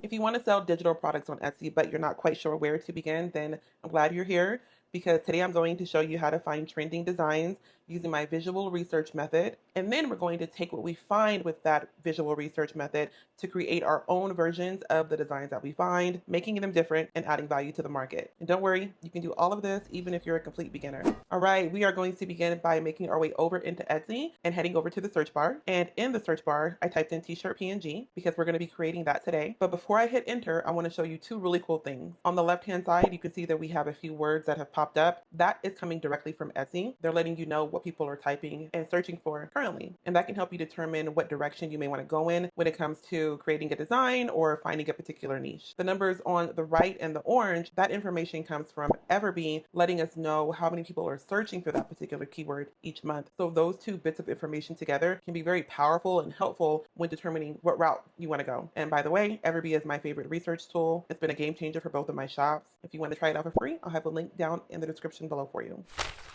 If you want to sell digital products on Etsy, but you're not quite sure where to begin, then I'm glad you're here because today I'm going to show you how to find trending designs using my visual research method. And then we're going to take what we find with that visual research method to create our own versions of the designs that we find, making them different and adding value to the market. And don't worry, you can do all of this even if you're a complete beginner. All right, we are going to begin by making our way over into Etsy and heading over to the search bar. And in the search bar, I typed in t-shirt PNG because we're going to be creating that today. But before I hit enter, I want to show you two really cool things. On the left-hand side, you can see that we have a few words that have popped up. That is coming directly from Etsy. They're letting you know what people are typing and searching for currently. And that can help you determine what direction you may want to go in when it comes to creating a design or finding a particular niche. The numbers on the right and the orange, that information comes from Everbee, letting us know how many people are searching for that particular keyword each month. So those two bits of information together can be very powerful and helpful when determining what route you want to go. And by the way, Everbee is my favorite research tool. It's been a game changer for both of my shops. If you want to try it out for free, I'll have a link down in the description below for you.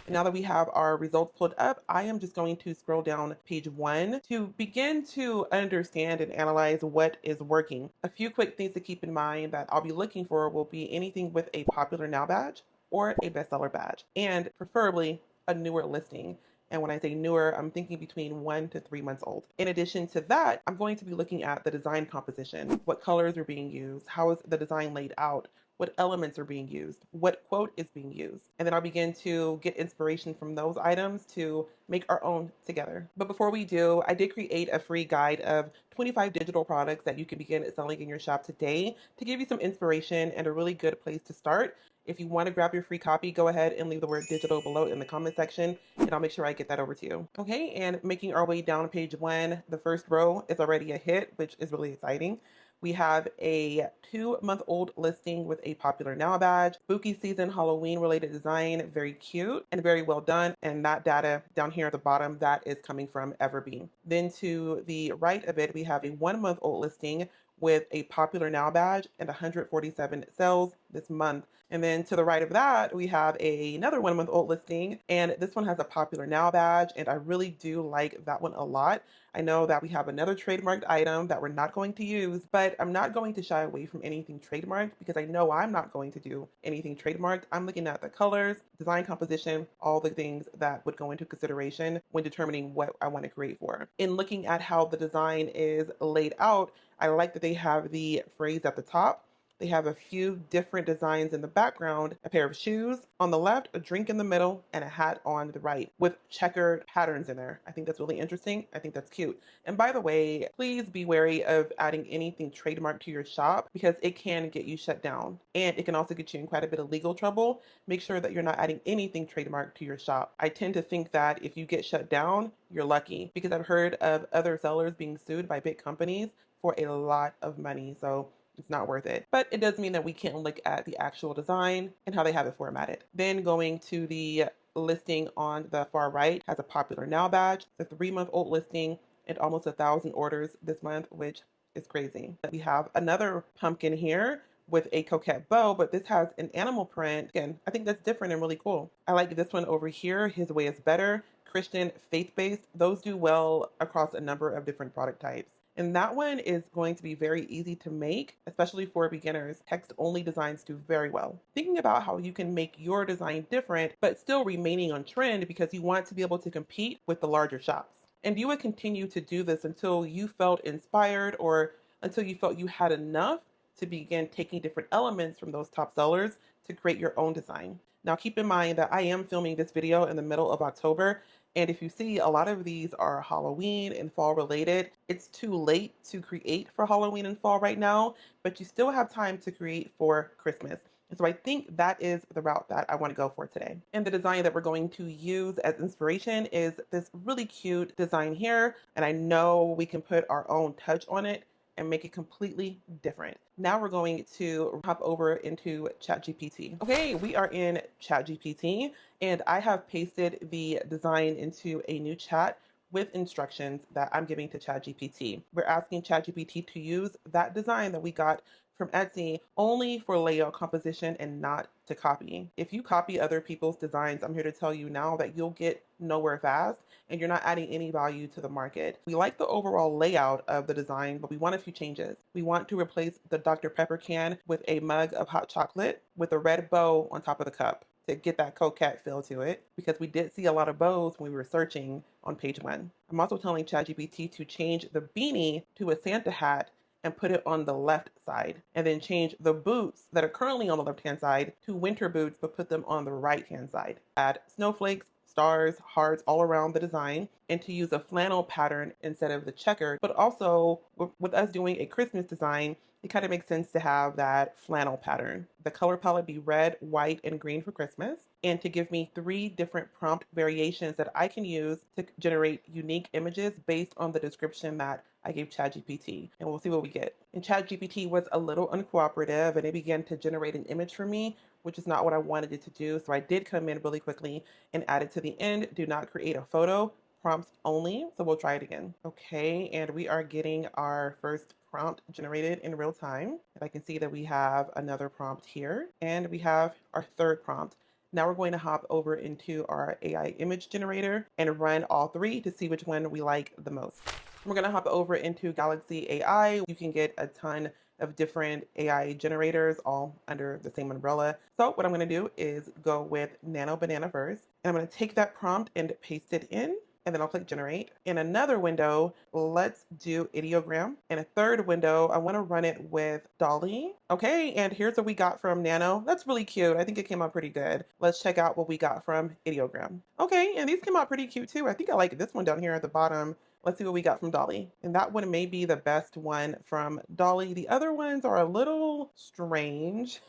And now that we have our results pulled up, I am just going to scroll down page 1 to begin to understand and analyze what is working. A few quick things to keep in mind that I'll be looking for will be anything with a popular now badge or a bestseller badge, and preferably a newer listing. And when I say newer, I'm thinking between 1 to 3 months old. In addition to that, I'm going to be looking at the design composition. What colors are being used? How is the design laid out? What elements are being used? What quote is being used? And then I'll begin to get inspiration from those items to make our own together. But before we do, I did create a free guide of 25 digital products that you can begin selling in your shop today to give you some inspiration and a really good place to start. If you want to grab your free copy, go ahead and leave the word digital below in the comment section, and I'll make sure I get that over to you. Okay, and making our way down page 1, the first row is already a hit, which is really exciting. We have a 2-month-old listing with a popular now badge, spooky season Halloween related design, very cute and very well done. And that data down here at the bottom, that is coming from Everbee. Then to the right of it, we have a 1-month-old listing with a popular now badge and 147 sales this month. And then to the right of that, we have another 1-month-old listing, and this one has a popular now badge, and I really do like that one a lot. I know that we have another trademarked item that we're not going to use, but I'm not going to shy away from anything trademarked because I know I'm not going to do anything trademarked. I'm looking at the colors, design composition, all the things that would go into consideration when determining what I want to create for. In looking at how the design is laid out, I like that they have the phrase at the top. They have a few different designs in the background, a pair of shoes on the left, a drink in the middle, and a hat on the right with checkered patterns in there. I think that's really interesting. I think that's cute. And by the way, please be wary of adding anything trademarked to your shop because it can get you shut down. And it can also get you in quite a bit of legal trouble. Make sure that you're not adding anything trademarked to your shop. I tend to think that if you get shut down, you're lucky because I've heard of other sellers being sued by big companies for a lot of money. So it's not worth it. But it does mean that we can look at the actual design and how they have it formatted. Then going to the listing on the far right has a popular now badge. It's a 3-month-old listing and almost 1,000 orders this month, which is crazy. We have another pumpkin here with a coquette bow, but this has an animal print. Again, I think that's different and really cool. I like this one over here. His Way is Better, Christian, faith-based. Those do well across a number of different product types. And that one is going to be very easy to make, especially for beginners. Text-only designs do very well. Thinking about how you can make your design different, but still remaining on trend because you want to be able to compete with the larger shops. And you would continue to do this until you felt inspired or until you felt you had enough to begin taking different elements from those top sellers to create your own design. Now, keep in mind that I am filming this video in the middle of October. And if you see, a lot of these are Halloween and fall related. It's too late to create for Halloween and fall right now, but you still have time to create for Christmas. And so I think that is the route that I want to go for today. And the design that we're going to use as inspiration is this really cute design here. And I know we can put our own touch on it and make it completely different. Now we're going to hop over into ChatGPT. Okay, we are in ChatGPT and I have pasted the design into a new chat with instructions that I'm giving to ChatGPT. We're asking ChatGPT to use that design that we got from Etsy only for layout composition and not to copy. If you copy other people's designs, I'm here to tell you now that you'll get nowhere fast and you're not adding any value to the market. We like the overall layout of the design, but we want a few changes. We want to replace the Dr. Pepper can with a mug of hot chocolate with a red bow on top of the cup to get that coquette feel to it, because we did see a lot of bows when we were searching on page 1. I'm also telling ChatGPT to change the beanie to a Santa hat and put it on the left side, and then change the boots that are currently on the left-hand side to winter boots, but put them on the right-hand side. Add snowflakes, stars, hearts all around the design, and to use a flannel pattern instead of the checkered. But also, with us doing a Christmas design, it kind of makes sense to have that flannel pattern. The color palette be red, white, and green for Christmas, and to give me 3 different prompt variations that I can use to generate unique images based on the description that I gave ChatGPT, and we'll see what we get. And ChatGPT was a little uncooperative, and it began to generate an image for me, which is not what I wanted it to do. So I did come in really quickly and add it to the end. Do not create a photo, prompts only. So we'll try it again. Okay, and we are getting our first prompt generated in real time. And I can see that we have another prompt here, and we have our third prompt. Now we're going to hop over into our AI image generator and run all 3 to see which one we like the most. We're going to hop over into Galaxy AI. You can get a ton of different AI generators all under the same umbrella. So what I'm going to do is go with Nano Banana first. And I'm going to take that prompt and paste it in. And then I'll click generate. In another window, let's do ideogram. In a third window, I want to run it with Dolly. Okay, and here's what we got from Nano. That's really cute. I think it came out pretty good. Let's check out what we got from ideogram. Okay, and these came out pretty cute too. I think I like this one down here at the bottom. Let's see what we got from Dolly. And that one may be the best one from Dolly. The other ones are a little strange,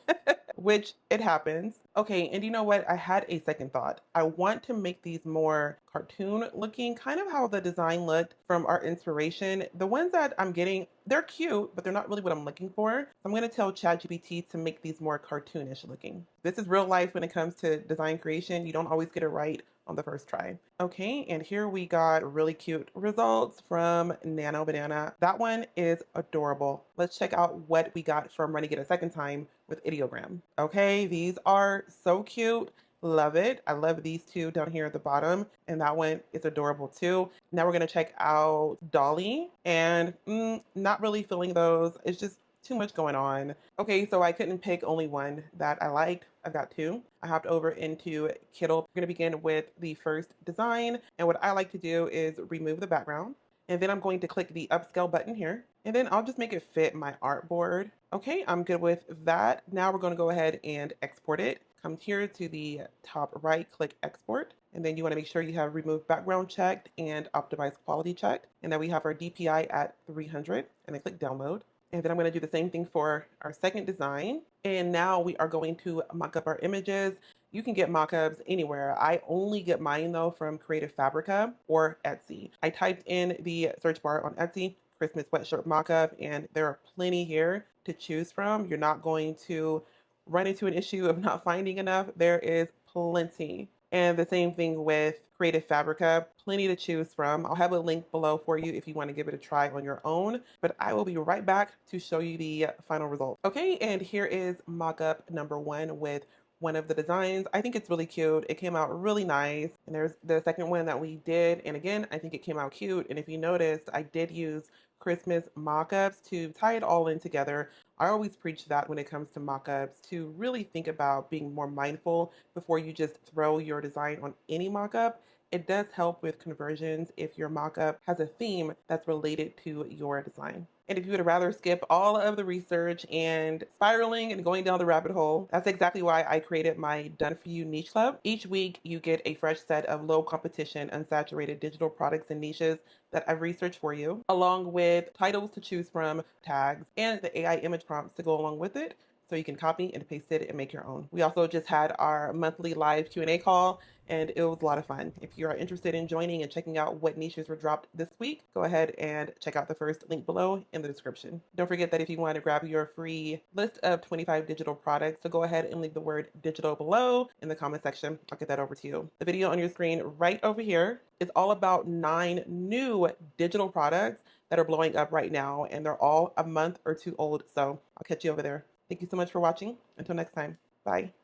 which it happens. Okay, and you know what? I had a second thought. I want to make these more cartoon looking, kind of how the design looked from our inspiration. The ones that I'm getting, they're cute, but they're not really what I'm looking for. So I'm going to tell ChatGPT to make these more cartoonish looking. This is real life when it comes to design creation. You don't always get it right on the first try. Okay, and here we got really cute results from Nano Banana. That one is adorable. Let's check out what we got from running it a second time with ideogram. Okay, these are so cute. Love it. I love these 2 down here at the bottom, and that one is adorable too. Now we're going to check out Dolly, and not really feeling those. It's just too much going on. Okay, so I couldn't pick only one that I liked. I've got 2. I hopped over into Kittle. We're going to begin with the first design, and what I like to do is remove the background, and then I'm going to click the upscale button here, and then I'll just make it fit my artboard. Okay, I'm good with that. Now we're going to go ahead and export it. Come here to the top right, click export, and then you want to make sure you have remove background checked and optimize quality checked, and then we have our DPI at 300, and then click download. And then I'm going to do the same thing for our second design. And now we are going to mock up our images. You can get mockups anywhere. I only get mine though from Creative Fabrica or Etsy. I typed in the search bar on Etsy, Christmas sweatshirt mockup, and there are plenty here to choose from. You're not going to run into an issue of not finding enough. There is plenty. And the same thing with Creative Fabrica, plenty to choose from. I'll have a link below for you if you want to give it a try on your own, but I will be right back to show you the final result. Okay, and here is mockup number 1 with one of the designs. I think it's really cute. It came out really nice. And there's the second one that we did. And again, I think it came out cute. And if you noticed, I did use Christmas mockups to tie it all in together. I always preach that when it comes to mockups, to really think about being more mindful before you just throw your design on any mockup. It does help with conversions if your mockup has a theme that's related to your design. And if you would rather skip all of the research and spiraling and going down the rabbit hole, that's exactly why I created my Done For You Niche Club. Each week, you get a fresh set of low competition, unsaturated digital products and niches that I've researched for you, along with titles to choose from, tags, and the AI image prompts to go along with it. so you can copy and paste it and make your own. We also just had our monthly live Q&A call, and it was a lot of fun. If you are interested in joining and checking out what niches were dropped this week, go ahead and check out the first link below in the description. Don't forget that if you want to grab your free list of 25 digital products, so go ahead and leave the word digital below in the comment section. I'll get that over to you. The video on your screen right over here is all about 9 new digital products that are blowing up right now, and they're all a month or two old. So I'll catch you over there. Thank you so much for watching. Until next time, bye.